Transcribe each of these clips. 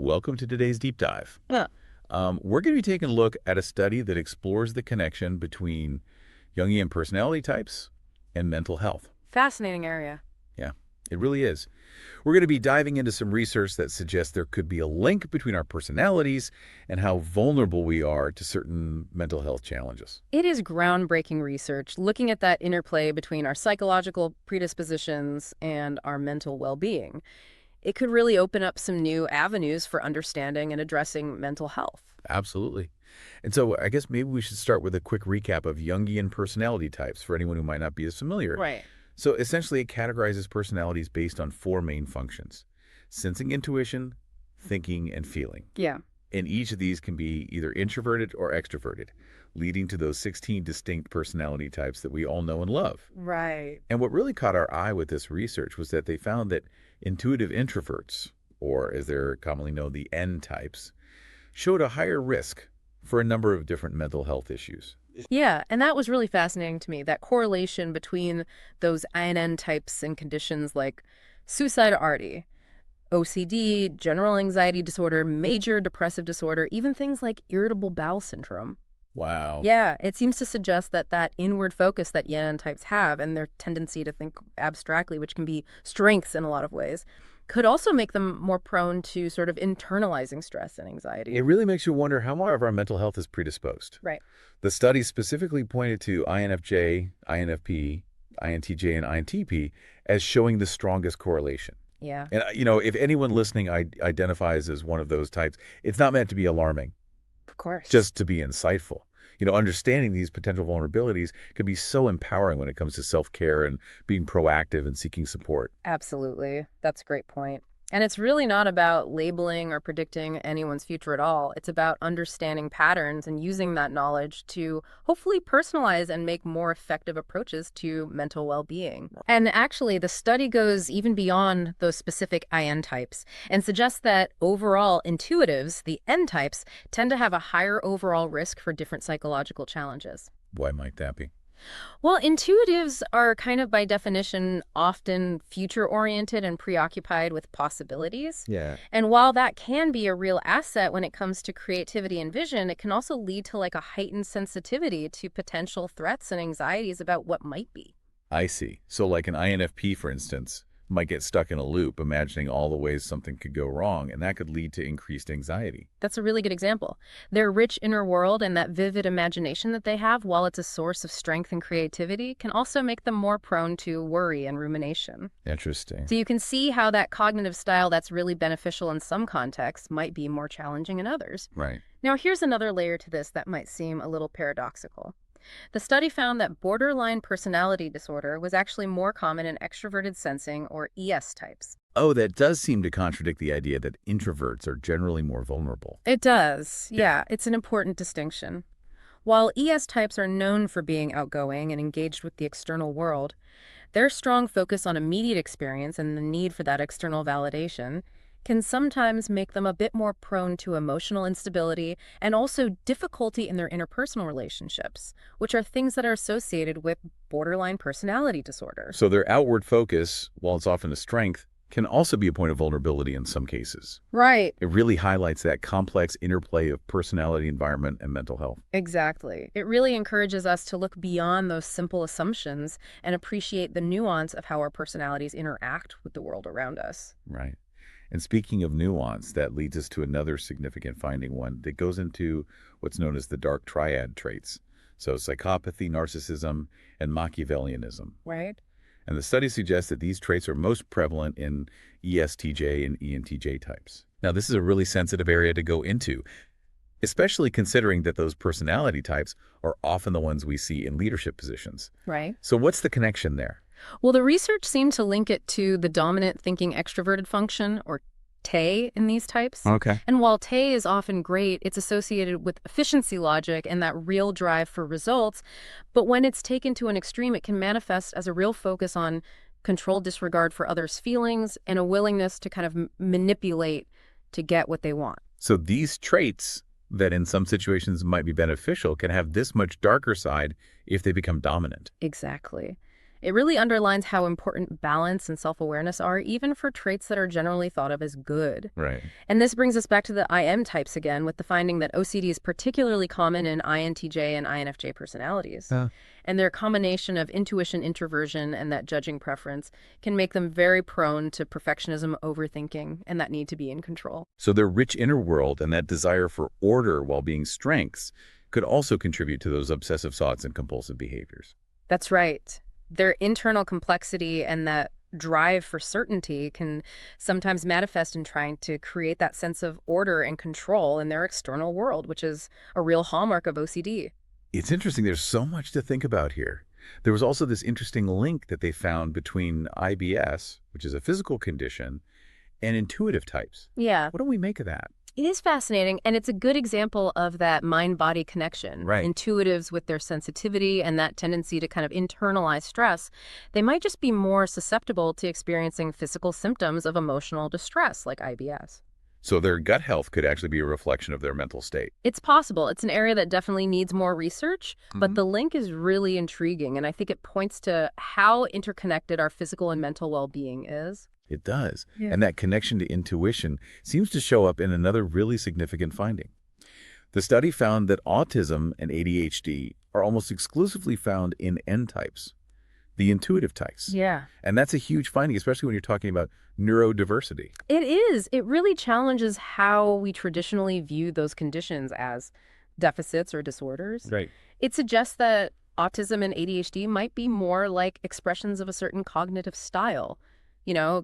welcome to today's deep dive. Yeah. We're going to be taking a look at a study that explores the connection between Jungian personality types and mental health. Fascinating area. Yeah, it really is. We're going to be diving into some research that suggests there could be a link between our personalities and how vulnerable we are to certain mental health challenges. It is groundbreaking research looking at that interplay between our psychological predispositions and our mental well-being. It could really open up some new avenues for understanding and addressing mental health. Absolutely. And so I guess maybe we should start with a quick recap of Jungian personality types for anyone who might not be as familiar. Right. So essentially, it categorizes personalities based on four main functions: sensing, intuition, thinking, and feeling. Yeah. And each of these can be either introverted or extroverted, leading to those 16 distinct personality types that we all know and love. Right. And what really caught our eye with this research was that they found that intuitive introverts, or as they're commonly known, the N types, showed a higher risk for a number of different mental health issues. Yeah, and that was really fascinating to me, that correlation between those INN types and conditions like suicidality, OCD, general anxiety disorder, major depressive disorder, even things like irritable bowel syndrome. Wow. Yeah, it seems to suggest that that inward focus that INN types have and their tendency to think abstractly, which can be strengths in a lot of ways, could also make them more prone to sort of internalizing stress and anxiety. It really makes you wonder how much of our mental health is predisposed. Right. The study specifically pointed to INFJ, INFP, INTJ, and INTP as showing the strongest correlation. Yeah. And, if anyone listening identifies as one of those types, it's not meant to be alarming, Of course. just to be insightful. Understanding these potential vulnerabilities can be so empowering when it comes to self-care and being proactive and seeking support. Absolutely. That's a great point. And it's really not about labeling or predicting anyone's future at all. It's about understanding patterns and using that knowledge to hopefully personalize and make more effective approaches to mental well-being. And actually, the study goes even beyond those specific IN types and suggests that overall intuitives, the N types, tend to have a higher overall risk for different psychological challenges. Why might that be? Well, intuitives are kind of by definition often future-oriented and preoccupied with possibilities. Yeah. And while that can be a real asset when it comes to creativity and vision, it can also lead to like a heightened sensitivity to potential threats and anxieties about what might be. I see. So like an INFP, for instance, might get stuck in a loop, imagining all the ways something could go wrong, and that could lead to increased anxiety. That's a really good example. Their rich inner world and that vivid imagination that they have, while it's a source of strength and creativity, can also make them more prone to worry and rumination. Interesting. So you can see how that cognitive style that's really beneficial in some contexts might be more challenging in others. Right. Now, here's another layer to this that might seem a little paradoxical. The study found that borderline personality disorder was actually more common in extroverted sensing, or ES types. Oh, that does seem to contradict the idea that introverts are generally more vulnerable. It does. Yeah, it's an important distinction. While ES types are known for being outgoing and engaged with the external world, their strong focus on immediate experience and the need for that external validation can sometimes make them a bit more prone to emotional instability and also difficulty in their interpersonal relationships, which are things that are associated with borderline personality disorder. So their outward focus, while it's often a strength, can also be a point of vulnerability in some cases. Right. It really highlights that complex interplay of personality, environment, and mental health. Exactly. It really encourages us to look beyond those simple assumptions and appreciate the nuance of how our personalities interact with the world around us. Right. And speaking of nuance, that leads us to another significant finding, one that goes into what's known as the dark triad traits. So psychopathy, narcissism, and Machiavellianism. Right? And the study suggests that these traits are most prevalent in ESTJ and ENTJ types. Now, this is a really sensitive area to go into, especially considering that those personality types are often the ones we see in leadership positions. Right. So what's the connection there? Well, the research seemed to link it to the dominant thinking extroverted function, or TE, in these types. Okay. And while TE is often great, it's associated with efficiency logic and that real drive for results. But when it's taken to an extreme, it can manifest as a real focus on controlled disregard for others' feelings and a willingness to kind of manipulate to get what they want. So these traits that in some situations might be beneficial can have this much darker side if they become dominant. Exactly. It really underlines how important balance and self-awareness are, even for traits that are generally thought of as good. Right. And this brings us back to the IM types again, with the finding that OCD is particularly common in INTJ and INFJ personalities. Uh, And their combination of intuition, introversion, and that judging preference can make them very prone to perfectionism, overthinking, and that need to be in control. so their rich inner world and that desire for order while being strengths could also contribute to those obsessive thoughts and compulsive behaviors. That's right. Their internal complexity and that drive for certainty can sometimes manifest in trying to create that sense of order and control in their external world, which is a real hallmark of OCD. It's interesting. There's so much to think about here. There was also this interesting link that they found between IBS, which is a physical condition, and intuitive types. Yeah, What do we make of that? it is fascinating, and it's a good example of that mind-body connection. Right. Intuitives with their sensitivity and that tendency to kind of internalize stress, they might just be more susceptible to experiencing physical symptoms of emotional distress like IBS. So their gut health could actually be a reflection of their mental state. It's possible. It's an area that definitely needs more research, but Mhm. the link is really intriguing, and I think it points to how interconnected our physical and mental well-being is. It does. Yeah. And that connection to intuition seems to show up in another really significant finding. The study found that autism and ADHD are almost exclusively found in N types, the intuitive types. Yeah. And that's a huge finding, especially when you're talking about neurodiversity. It is. It really challenges how we traditionally view those conditions as deficits or disorders. Right. It suggests that autism and ADHD might be more like expressions of a certain cognitive style,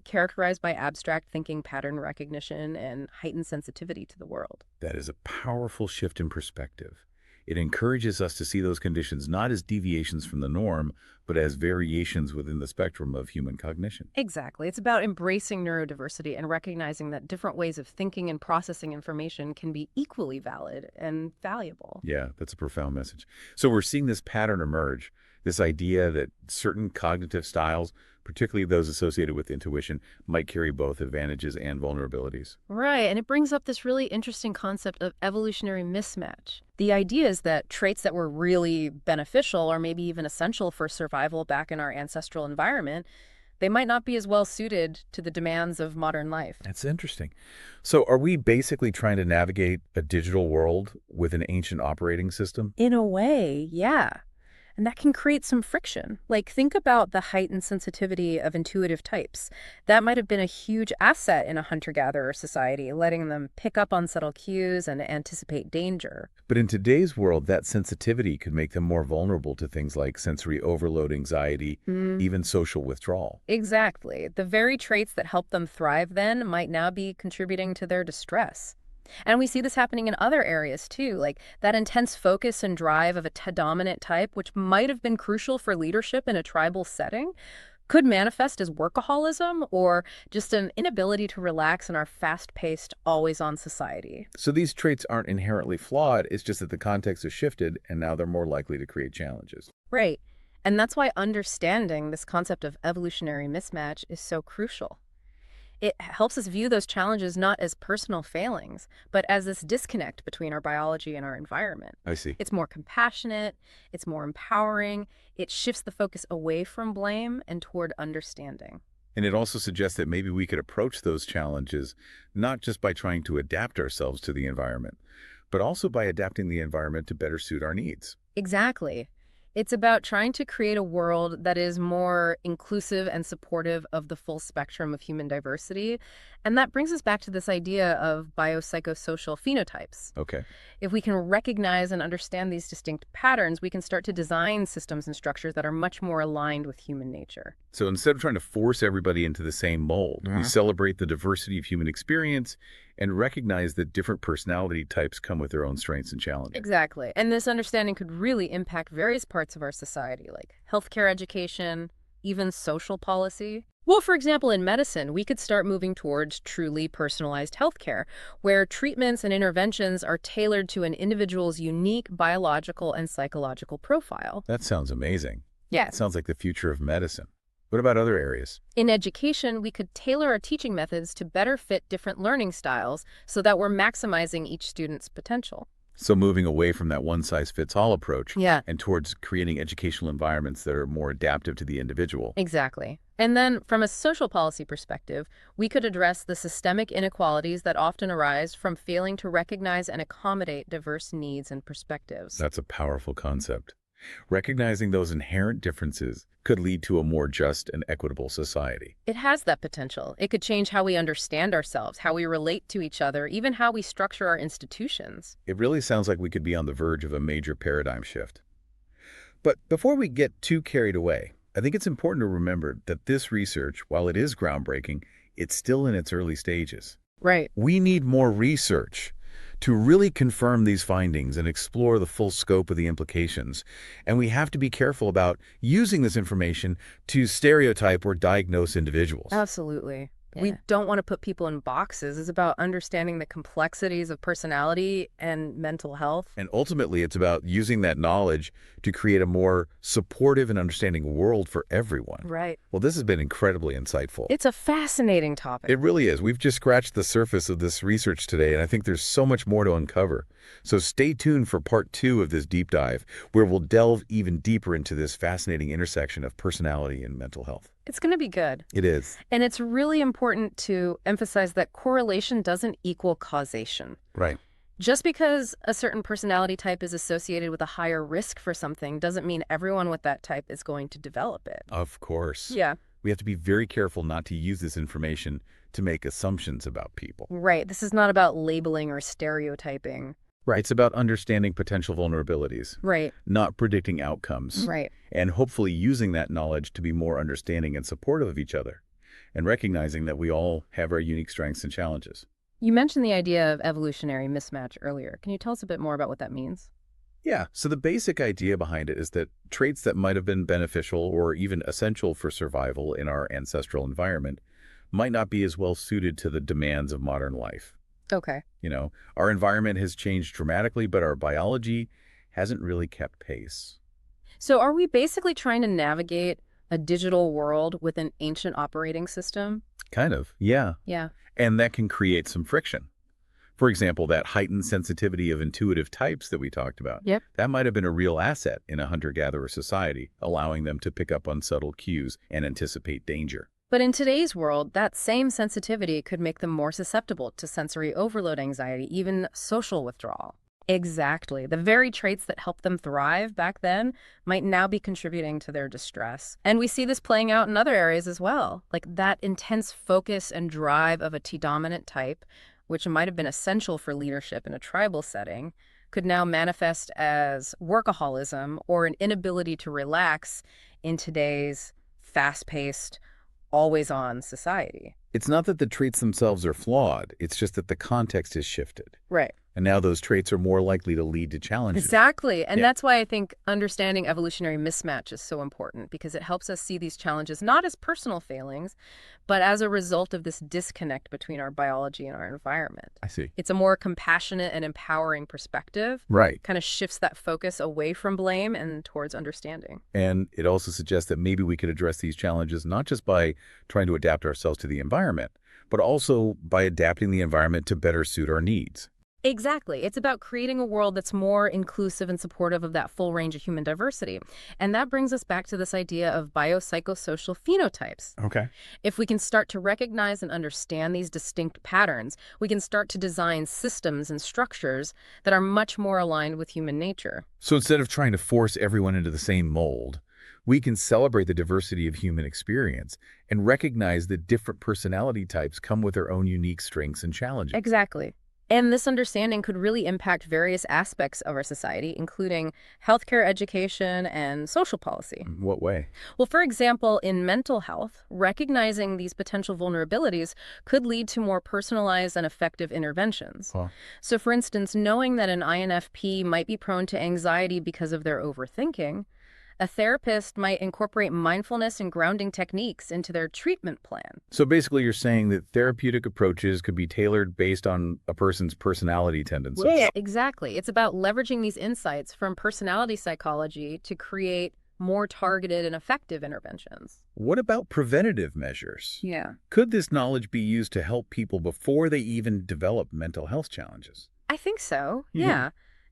characterized by abstract thinking, pattern recognition, and heightened sensitivity to the world. That is a powerful shift in perspective. It encourages us to see those conditions not as deviations from the norm, but as variations within the spectrum of human cognition. Exactly. It's about embracing neurodiversity and recognizing that different ways of thinking and processing information can be equally valid and valuable. Yeah, that's a profound message. So we're seeing this pattern emerge, this idea that certain cognitive styles, particularly those associated with intuition, might carry both advantages and vulnerabilities. Right, and it brings up this really interesting concept of evolutionary mismatch. The idea is that traits that were really beneficial or maybe even essential for survival back in our ancestral environment, they might not be as well suited to the demands of modern life. That's interesting. So are we basically trying to navigate a digital world with an ancient operating system? In a way, yeah. And that can create some friction. Like, think about the heightened sensitivity of intuitive types. That might have been a huge asset in a hunter-gatherer society, letting them pick up on subtle cues and anticipate danger. But in today's world, that sensitivity could make them more vulnerable to things like sensory overload, anxiety, even social withdrawal. Exactly. The very traits that helped them thrive then might now be contributing to their distress. And we see this happening in other areas too, like that intense focus and drive of a dominant type, which might have been crucial for leadership in a tribal setting, could manifest as workaholism or just an inability to relax in our fast-paced, always-on society. So these traits aren't inherently flawed, it's just that the context has shifted and now they're more likely to create challenges. Right. And that's why understanding this concept of evolutionary mismatch is so crucial. It helps us view those challenges not as personal failings, but as this disconnect between our biology and our environment. I see. It's more compassionate, it's more empowering, it shifts the focus away from blame and toward understanding. And it also suggests that maybe we could approach those challenges not just by trying to adapt ourselves to the environment, but also by adapting the environment to better suit our needs. Exactly. It's about trying to create a world that is more inclusive and supportive of the full spectrum of human diversity. And that brings us back to this idea of biopsychosocial phenotypes. Okay. If we can recognize and understand these distinct patterns, we can start to design systems and structures that are much more aligned with human nature. So instead of trying to force everybody into the same mold, we celebrate the diversity of human experience and recognize that different personality types come with their own strengths and challenges. Exactly. And this understanding could really impact various parts of our society, like healthcare education, even social policy. Well, for example, in medicine, we could start moving towards truly personalized healthcare, where treatments and interventions are tailored to an individual's unique biological and psychological profile. That sounds amazing. Yes. It sounds like the future of medicine. What about other areas? In education, we could tailor our teaching methods to better fit different learning styles so that we're maximizing each student's potential. So moving away from that one-size-fits-all approach Yeah, and towards creating educational environments that are more adaptive to the individual. exactly. And then from a social policy perspective, we could address the systemic inequalities that often arise from failing to recognize and accommodate diverse needs and perspectives. That's a powerful concept. Recognizing those inherent differences could lead to a more just and equitable society. It has that potential. It could change how we understand ourselves, how we relate to each other, even how we structure our institutions. It really sounds like we could be on the verge of a major paradigm shift. But before we get too carried away, I think it's important to remember that this research, while it is groundbreaking, it's still in its early stages. Right. We need more research to really confirm these findings and explore the full scope of the implications. And we have to be careful about using this information to stereotype or diagnose individuals. Absolutely. We Yeah. don't want to put people in boxes. It's about understanding the complexities of personality and mental health. And ultimately, it's about using that knowledge to create a more supportive and understanding world for everyone. Right. Well, this has been incredibly insightful. It's a fascinating topic. It really is. We've just scratched the surface of this research today, and I think there's so much more to uncover. So stay tuned for part 2 of this deep dive, where we'll delve even deeper into this fascinating intersection of personality and mental health. It's going to be good. It is. And it's really important to emphasize that correlation doesn't equal causation. Right. Just because a certain personality type is associated with a higher risk for something doesn't mean everyone with that type is going to develop it. Of course. Yeah, We have to be very careful not to use this information to make assumptions about people. right. This is not about labeling or stereotyping. Right. It's about understanding potential vulnerabilities, Right, not predicting outcomes, right. and hopefully using that knowledge to be more understanding and supportive of each other, and recognizing that we all have our unique strengths and challenges. You mentioned the idea of evolutionary mismatch earlier. Can you tell us a bit more about what that means? Yeah, so the basic idea behind it is that traits that might have been beneficial or even essential for survival in our ancestral environment might not be as well suited to the demands of modern life. Okay. Our environment has changed dramatically, but our biology hasn't really kept pace. So are we basically trying to navigate a digital world with an ancient operating system? Kind of, yeah. Yeah. And that can create some friction. For example, that heightened sensitivity of intuitive types that we talked about, Yep. that might have been a real asset in a hunter-gatherer society, allowing them to pick up on subtle cues and anticipate danger. But in today's world, that same sensitivity could make them more susceptible to sensory overload anxiety, even social withdrawal. Exactly. The very traits that helped them thrive back then might now be contributing to their distress. And we see this playing out in other areas as well, like that intense focus and drive of a T-dominant type, which might have been essential for leadership in a tribal setting, could now manifest as workaholism or an inability to relax in today's fast-paced, always-on society. It's not that the traits themselves are flawed, it's just that the context has shifted. Right. And now those traits are more likely to lead to challenges. Exactly. And Yeah. that's why I think understanding evolutionary mismatch is so important, because it helps us see these challenges not as personal failings, but as a result of this disconnect between our biology and our environment. I see. It's a more compassionate and empowering perspective. Right. Kind of shifts that focus away from blame and towards understanding. And it also suggests that maybe we could address these challenges not just by trying to adapt ourselves to the environment, but also by adapting the environment to better suit our needs. Exactly. It's about creating a world that's more inclusive and supportive of that full range of human diversity. And that brings us back to this idea of biopsychosocial phenotypes. Okay. If we can start to recognize and understand these distinct patterns, we can start to design systems and structures that are much more aligned with human nature. So instead of trying to force everyone into the same mold, we can celebrate the diversity of human experience and recognize that different personality types come with their own unique strengths and challenges. Exactly. And this understanding could really impact various aspects of our society, including healthcare, education, and social policy. In what way? Well, for example, in mental health, recognizing these potential vulnerabilities could lead to more personalized and effective interventions. Huh. So, for instance, knowing that an INFP might be prone to anxiety because of their overthinking, a therapist might incorporate mindfulness and grounding techniques into their treatment plan. So basically you're saying that therapeutic approaches could be tailored based on a person's personality tendencies. Yeah. Exactly. It's about leveraging these insights from personality psychology to create more targeted and effective interventions. What about preventative measures? Yeah. Could this knowledge be used to help people before they even develop mental health challenges? I think so. Yeah. Yeah.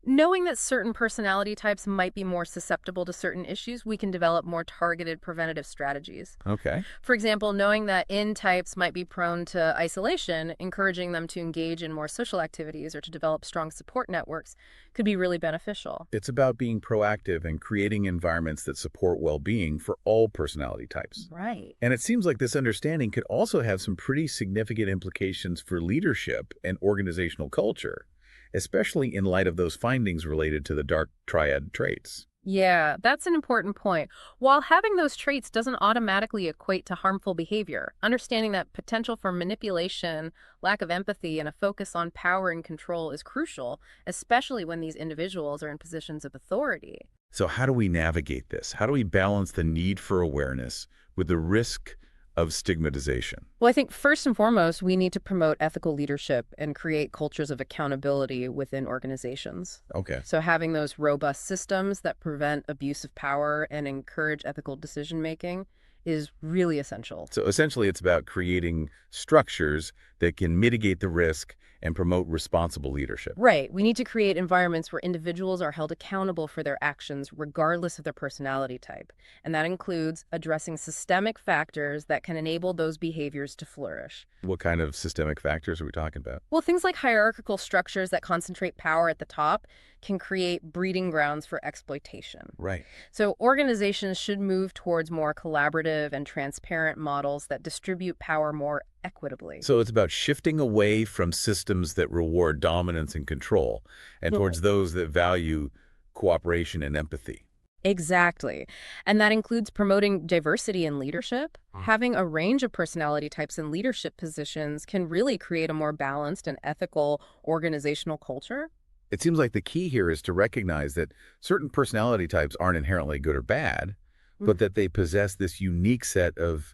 Knowing that certain personality types might be more susceptible to certain issues, we can develop more targeted preventative strategies. Okay. For example, knowing that N types might be prone to isolation, encouraging them to engage in more social activities or to develop strong support networks could be really beneficial. It's about being proactive and creating environments that support well-being for all personality types. Right. And it seems like this understanding could also have some pretty significant implications for leadership and organizational culture, especially in light of those findings related to the dark triad traits. Yeah, that's an important point. While having those traits doesn't automatically equate to harmful behavior, understanding that potential for manipulation, lack of empathy, and a focus on power and control is crucial, especially when these individuals are in positions of authority. So how do we navigate this? How do we balance the need for awareness with the risk of stigmatization? Well, I think first and foremost, we need to promote ethical leadership and create cultures of accountability within organizations. Okay. So, having those robust systems that prevent abuse of power and encourage ethical decision making is really essential. So essentially, it's about creating structures that can mitigate the risk and promote responsible leadership. Right. We need to create environments where individuals are held accountable for their actions, regardless of their personality type. And that includes addressing systemic factors that can enable those behaviors to flourish. What kind of systemic factors are we talking about? Well, things like hierarchical structures that concentrate power at the top can create breeding grounds for exploitation. Right. So organizations should move towards more collaborative and transparent models that distribute power more equitably. So it's about shifting away from systems that reward dominance and control and Right. towards those that value cooperation and empathy. Exactly. And that includes promoting diversity in leadership. Having a range of personality types in leadership positions can really create a more balanced and ethical organizational culture. It seems like the key here is to recognize that certain personality types aren't inherently good or bad, but that they possess this unique set of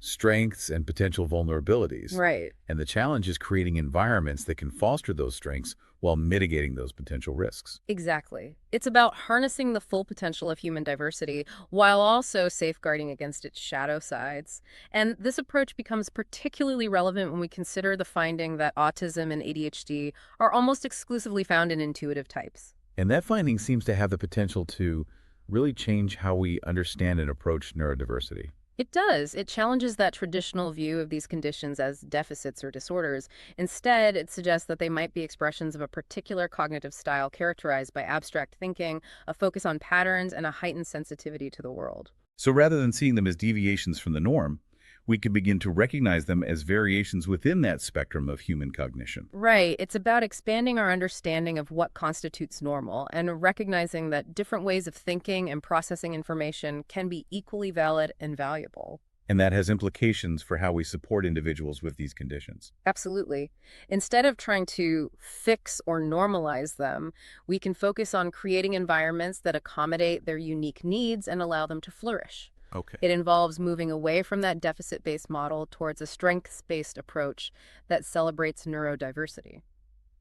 strengths and potential vulnerabilities. Right. And the challenge is creating environments that can foster those strengths while mitigating those potential risks. Exactly. It's about harnessing the full potential of human diversity while also safeguarding against its shadow sides. And this approach becomes particularly relevant when we consider the finding that autism and ADHD are almost exclusively found in intuitive types. And that finding seems to have the potential to really change how we understand and approach neurodiversity. It does. It challenges that traditional view of these conditions as deficits or disorders. Instead, it suggests that they might be expressions of a particular cognitive style characterized by abstract thinking, a focus on patterns, and a heightened sensitivity to the world. So rather than seeing them as deviations from the norm, we could begin to recognize them as variations within that spectrum of human cognition. Right. It's about expanding our understanding of what constitutes normal and recognizing that different ways of thinking and processing information can be equally valid and valuable. And that has implications for how we support individuals with these conditions. Absolutely. Instead of trying to fix or normalize them, we can focus on creating environments that accommodate their unique needs and allow them to flourish. Okay. It involves moving away from that deficit-based model towards a strengths-based approach that celebrates neurodiversity.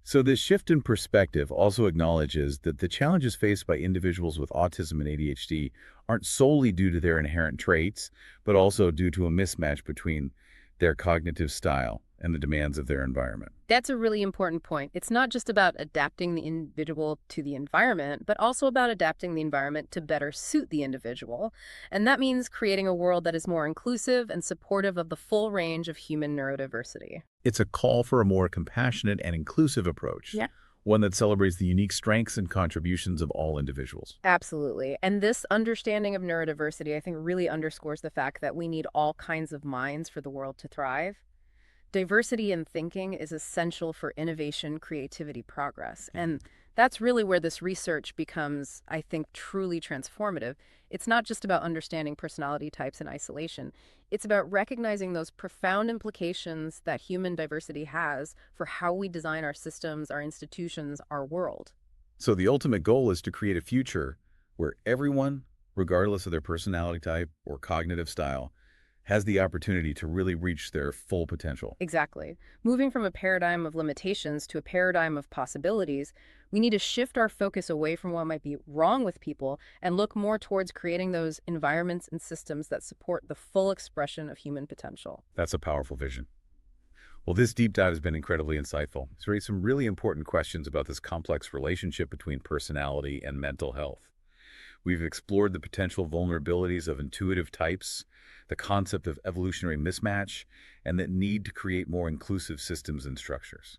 So this shift in perspective also acknowledges that the challenges faced by individuals with autism and ADHD aren't solely due to their inherent traits, but also due to a mismatch between their cognitive style and the demands of their environment. That's a really important point. It's not just about adapting the individual to the environment, but also about adapting the environment to better suit the individual. And that means creating a world that is more inclusive and supportive of the full range of human neurodiversity. It's a call for a more compassionate and inclusive approach, Yeah. one that celebrates the unique strengths and contributions of all individuals. Absolutely. And this understanding of neurodiversity, I think, really underscores the fact that we need all kinds of minds for the world to thrive. Diversity in thinking is essential for innovation, creativity, progress. And that's really where this research becomes, I think, truly transformative. It's not just about understanding personality types in isolation. It's about recognizing those profound implications that human diversity has for how we design our systems, our institutions, our world. So the ultimate goal is to create a future where everyone, regardless of their personality type or cognitive style, has the opportunity to really reach their full potential. Exactly. Moving from a paradigm of limitations to a paradigm of possibilities, we need to shift our focus away from what might be wrong with people and look more towards creating those environments and systems that support the full expression of human potential. That's a powerful vision. Well, this deep dive has been incredibly insightful. It's raised some really important questions about this complex relationship between personality and mental health. We've explored the potential vulnerabilities of intuitive types, the concept of evolutionary mismatch, and the need to create more inclusive systems and structures.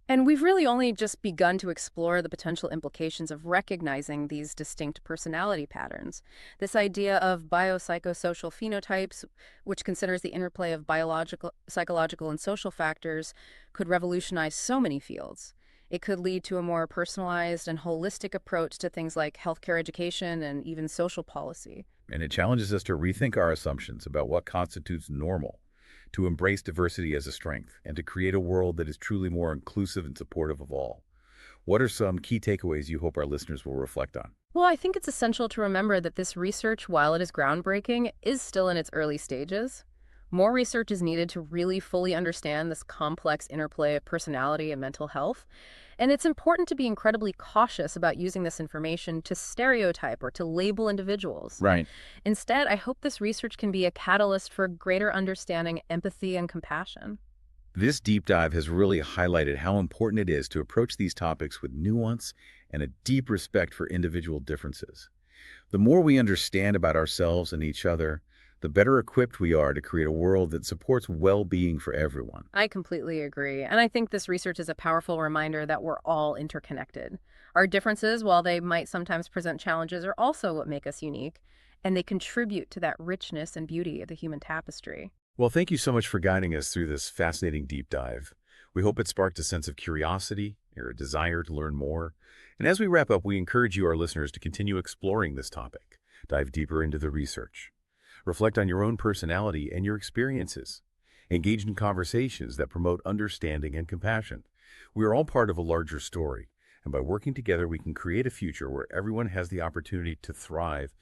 And we've really only just begun to explore the potential implications of recognizing these distinct personality patterns. This idea of biopsychosocial phenotypes, which considers the interplay of biological, psychological, and social factors, could revolutionize so many fields. It could lead to a more personalized and holistic approach to things like healthcare education and even social policy. And it challenges us to rethink our assumptions about what constitutes normal, to embrace diversity as a strength, and to create a world that is truly more inclusive and supportive of all. What are some key takeaways you hope our listeners will reflect on? Well, I think it's essential to remember that this research, while it is groundbreaking, is still in its early stages. More research is needed to really fully understand this complex interplay of personality and mental health. And it's important to be incredibly cautious about using this information to stereotype or to label individuals. Right. Instead, I hope this research can be a catalyst for greater understanding, empathy, and compassion. This deep dive has really highlighted how important it is to approach these topics with nuance and a deep respect for individual differences. The more we understand about ourselves and each other, the better equipped we are to create a world that supports well-being for everyone. I completely agree. And I think this research is a powerful reminder that we're all interconnected. Our differences, while they might sometimes present challenges, are also what make us unique, and they contribute to that richness and beauty of the human tapestry. Well, thank you so much for guiding us through this fascinating deep dive. We hope it sparked a sense of curiosity or a desire to learn more. And as we wrap up, we encourage you, our listeners, to continue exploring this topic. Dive deeper into the research. Reflect on your own personality and your experiences. Engage in conversations that promote understanding and compassion. We are all part of a larger story, and by working together, we can create a future where everyone has the opportunity to thrive